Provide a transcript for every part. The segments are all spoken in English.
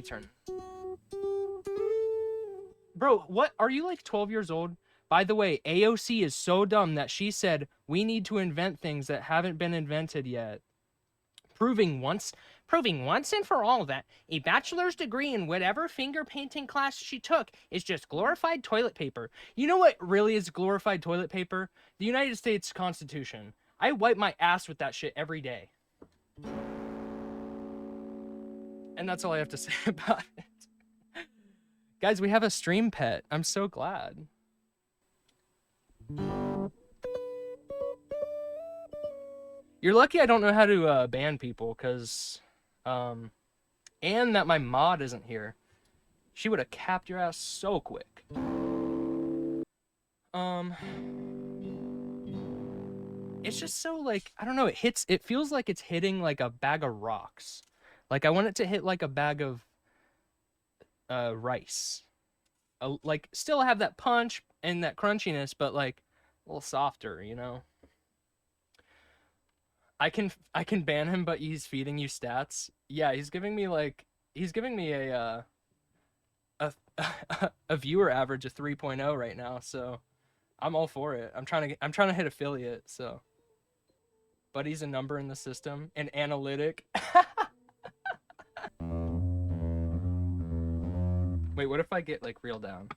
me turn. Bro, what? Are you like 12 years old? By the way, AOC is so dumb that she said we need to invent things that haven't been invented yet. Proving once and for all that a bachelor's degree in whatever finger painting class she took is just glorified toilet paper. You know what really is glorified toilet paper? The United States Constitution. I wipe my ass with that shit every day. And that's all I have to say about it. Guys, we have a stream pet. I'm so glad. You're lucky I don't know how to ban people, because and that my mod isn't here. She would have capped your ass so quick. It's just so, like, I don't know, it feels like it's hitting like a bag of rocks. Like, I want it to hit like a bag of rice. Like, still have that punch and that crunchiness, but like a little softer, you know? I can ban him, but he's feeding you stats. Yeah, he's giving me a a a viewer average of 3.0 right now, so I'm all for it. I'm trying to hit affiliate, so. But he's a number in the system, an analytic. Wait, what if I get like real down?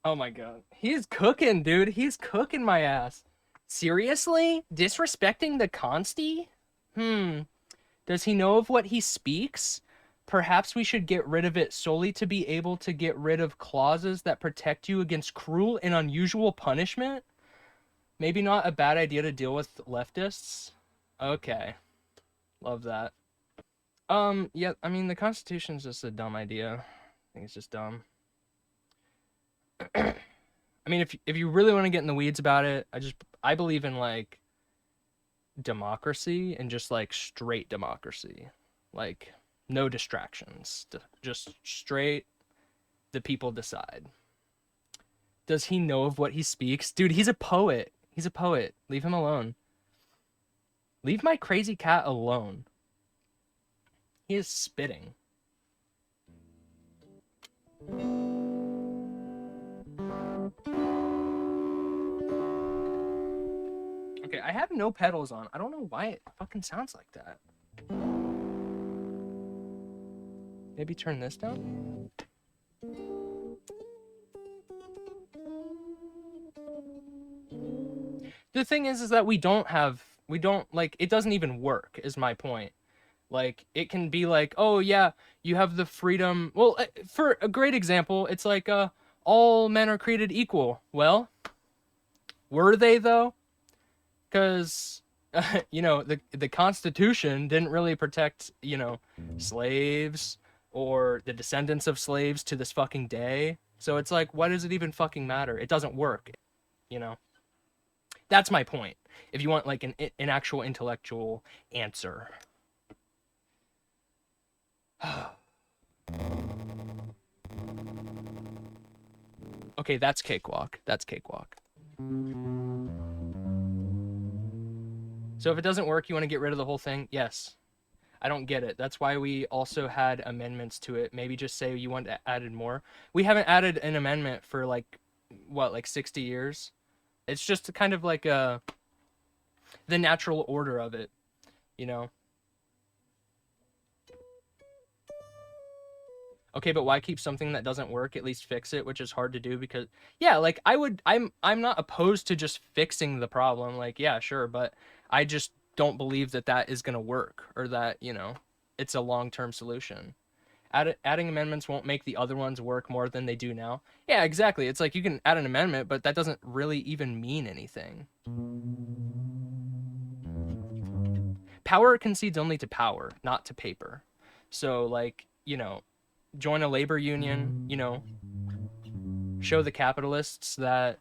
Oh my god. He's cooking, dude. He's cooking my ass. Seriously? Disrespecting the consti? Does he know of what he speaks? Perhaps we should get rid of it solely to be able to get rid of clauses that protect you against cruel and unusual punishment? Maybe not a bad idea to deal with leftists? Okay. Love that. Yeah, I mean, the Constitution's just a dumb idea. I think it's just dumb. I mean, if you really want to get in the weeds about it, I believe in like democracy and just like straight democracy, like no distractions, just straight. The people decide. Does he know of what he speaks, dude? He's a poet. He's a poet. Leave him alone. Leave my crazy cat alone. He is spitting. Okay, I have no pedals on. I don't know why it fucking sounds like that. Maybe turn this down? The thing is that we don't, like, it doesn't even work, is my point. Like, it can be like, oh yeah, you have the freedom. Well, for a great example, it's like, all men are created equal. Well, were they though? Because, you know, the Constitution didn't really protect, you know, slaves or the descendants of slaves to this fucking day. So it's like, why does it even fucking matter? It doesn't work, you know? That's my point. If you want like an actual intellectual answer. Okay, that's cakewalk. That's cakewalk. So if it doesn't work, you want to get rid of the whole thing? Yes. I don't get it. That's why we also had amendments to it. Maybe just say you want added more. We haven't added an amendment for like, what, like 60 years? It's just kind of like the natural order of it, you know? Okay, but why keep something that doesn't work? At least fix it, which is hard to do because, yeah, like I'm not opposed to just fixing the problem. Like, yeah, sure, but I just don't believe that that is going to work or that, you know, it's a long-term solution. Adding amendments won't make the other ones work more than they do now. Yeah, exactly. It's like you can add an amendment, but that doesn't really even mean anything. Power concedes only to power, not to paper. So, like, you know, join a labor union, you know, show the capitalists that,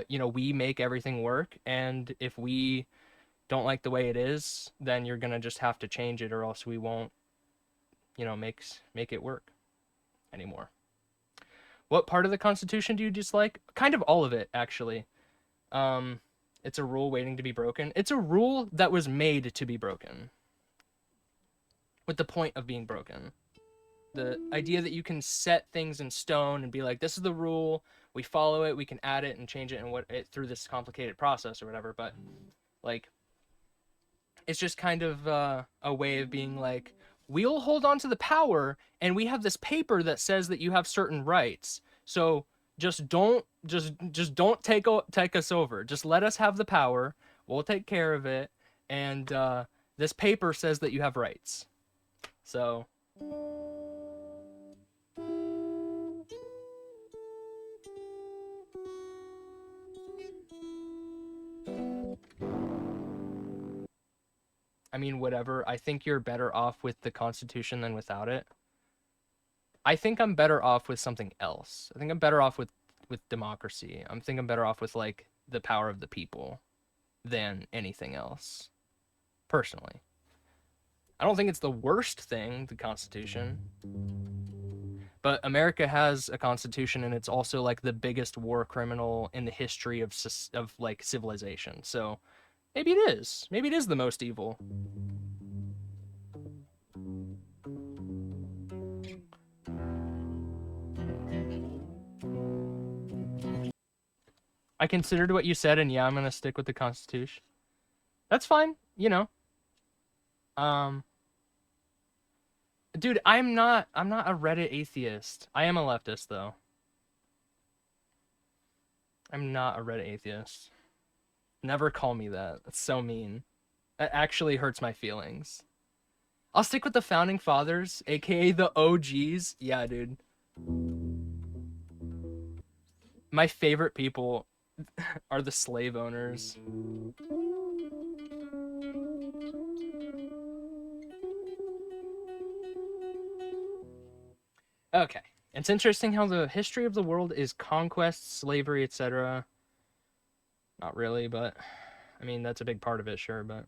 you know, we make everything work. And if we don't like the way it is, then you're going to just have to change it or else we won't, you know, make it work anymore. What part of the Constitution do you dislike? Kind of all of it, actually. Um, it's a rule waiting to be broken. It's a rule that was made to be broken, with the point of being broken. The idea that you can set things in stone and be like, this is the rule, we follow it, we can add it and change it and what it through this complicated process or whatever. But like, it's just kind of a way of being like, we'll hold on to the power, and we have this paper that says that you have certain rights. So just don't take us over. Just let us have the power. We'll take care of it. And this paper says that you have rights. So I mean, whatever. I think you're better off with the Constitution than without it. I think I'm better off with something else. I think I'm better off with democracy. I think I'm better off with like the power of the people than anything else. Personally, I don't think it's the worst thing, the Constitution. But America has a constitution, and it's also like the biggest war criminal in the history of like civilization. So maybe it is. Maybe it is the most evil. I considered what you said, and yeah, I'm gonna stick with the Constitution. That's fine, you know. Um, dude, I'm not a Reddit atheist. I am a leftist though. I'm not a Reddit atheist. Never call me that. That's so mean. That actually hurts my feelings. I'll stick with the founding fathers, aka the OGs. Yeah, dude. My favorite people are the slave owners. Okay. It's interesting how the history of the world is conquest, slavery, etc. Not really, but I mean, that's a big part of it, sure, but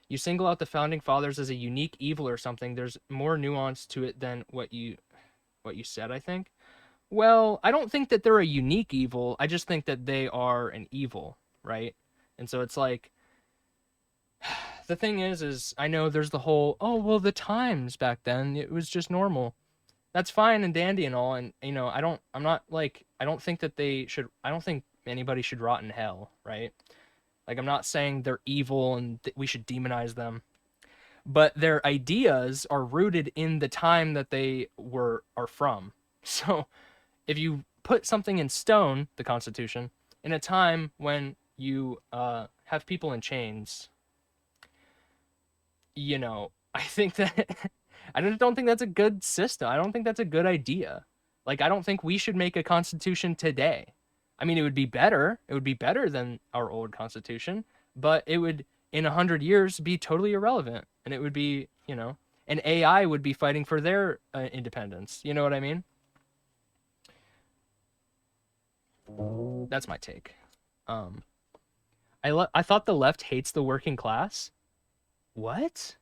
you single out the founding fathers as a unique evil or something. There's more nuance to it than what you said, I think. Well, I don't think that they're a unique evil. I just think that they are an evil, right? And so it's like the thing is I know there's the whole, oh, well, the times back then, it was just normal. That's fine and dandy and all, and you know, I'm not like, I don't think that I don't think anybody should rot in hell, right? Like, I'm not saying they're evil and we should demonize them, but their ideas are rooted in the time that they are from. So if you put something in stone, the Constitution, in a time when you have people in chains, you know, I think that I don't think that's a good system. I don't think that's a good idea. Like, I don't think we should make a constitution today. I mean, it would be better. It would be better than our old constitution, but it would, in 100 years, be totally irrelevant. And it would be, you know, and AI would be fighting for their independence. You know what I mean? That's my take. Um, I thought the left hates the working class. What?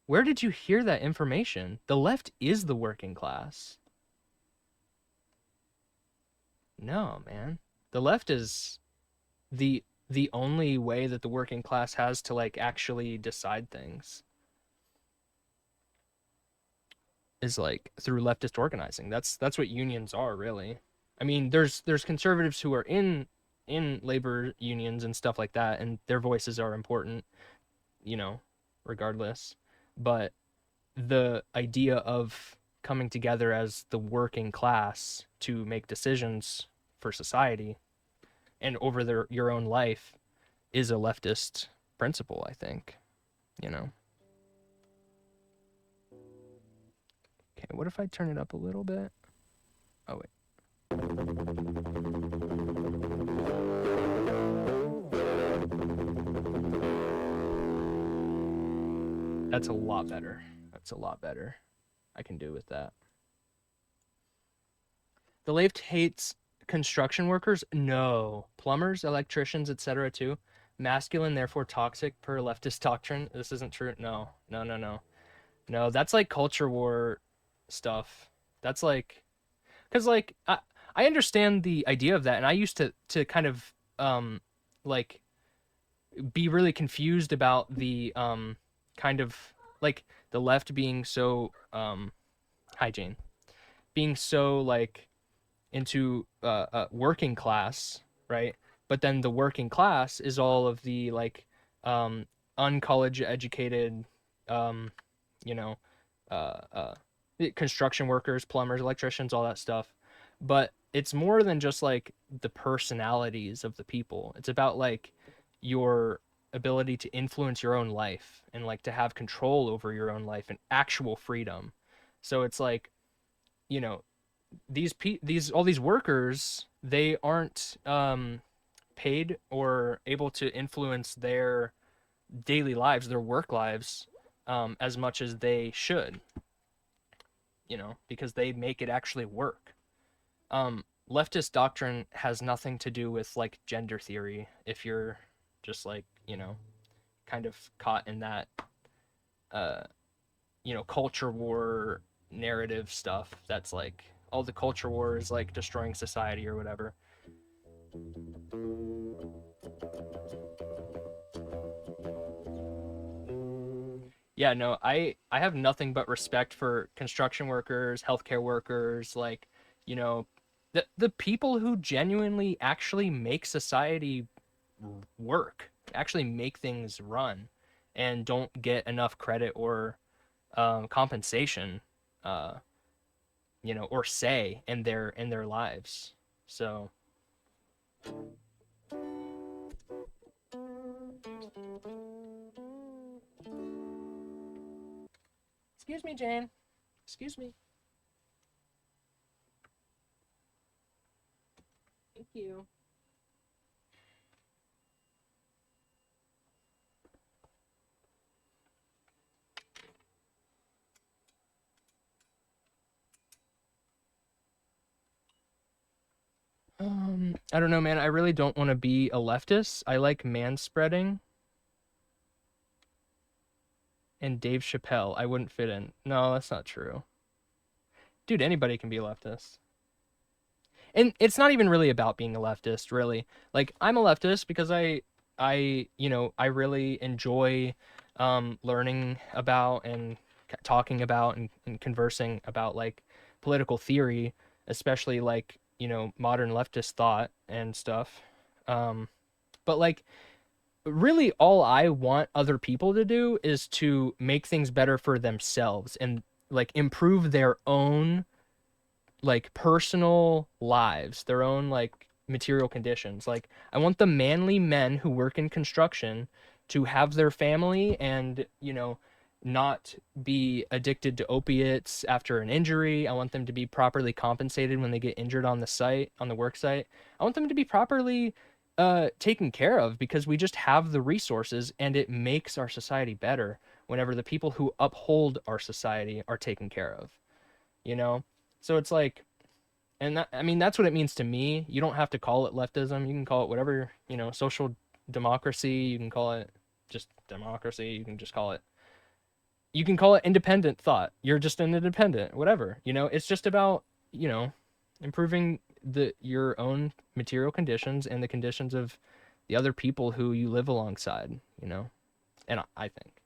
Where did you hear that information? The left is the working class. No, man. The left is the only way that the working class has to like actually decide things is like through leftist organizing. That's what unions are, really. I mean, there's conservatives who are in labor unions and stuff like that, and their voices are important, you know, regardless. But the idea of coming together as the working class to make decisions for society and over your own life is a leftist principle, I think, you know. Okay, what if I turn it up a little bit? Oh, wait. That's a lot better. That's a lot better. I can do with that. The left hates construction workers? No. Plumbers, electricians, etc. too. Masculine, therefore toxic per leftist doctrine. This isn't true. No. No, no, no. No, that's like culture war stuff. That's like because like I understand the idea of that, and I used to kind of like be really confused about the kind of like the left being so hygiene being so like into working class, right? But then the working class is all of the like um uncollege educated um you know uh uh construction workers, plumbers, electricians, all that stuff. But it's more than just like the personalities of the people. It's about like your ability to influence your own life and like to have control over your own life and actual freedom. So it's like, you know, these all these workers, they aren't paid or able to influence their daily lives, their work lives, as much as they should, because they make it actually work. Leftist doctrine has nothing to do with like gender theory. If you're just like, kind of caught in that, uh, culture war narrative stuff, that's like all the culture war is like destroying society or whatever. Yeah, no, I have nothing but respect for construction workers, healthcare workers, like, you know, the people who genuinely actually make society work, actually make things run, and don't get enough credit or compensation, uh, or say in their lives. So, excuse me, Jane. Excuse me. Thank you. I don't know, man. I really don't want to be a leftist. I like manspreading and Dave Chappelle. I wouldn't fit in. No, that's not true. Dude, anybody can be a leftist. And it's not even really about being a leftist, really. Like I'm a leftist because I really enjoy learning about and talking about and conversing about like political theory, especially like, modern leftist thought and stuff. But like really all I want other people to do is to make things better for themselves and like improve their own like personal lives, their own like material conditions. Like I want the manly men who work in construction to have their family and, not be addicted to opiates after an injury. I want them to be properly compensated when they get injured on the site, on the work site. I want them to be properly taken care of because we just have the resources and it makes our society better whenever the people who uphold our society are taken care of, you know? So it's like, and that, I mean, that's what it means to me. You don't have to call it leftism. You can call it whatever, social democracy. You can call it just democracy. You can call it independent thought. You're just an independent, whatever. It's just about, you know, improving your own material conditions and the conditions of the other people who you live alongside, and I think.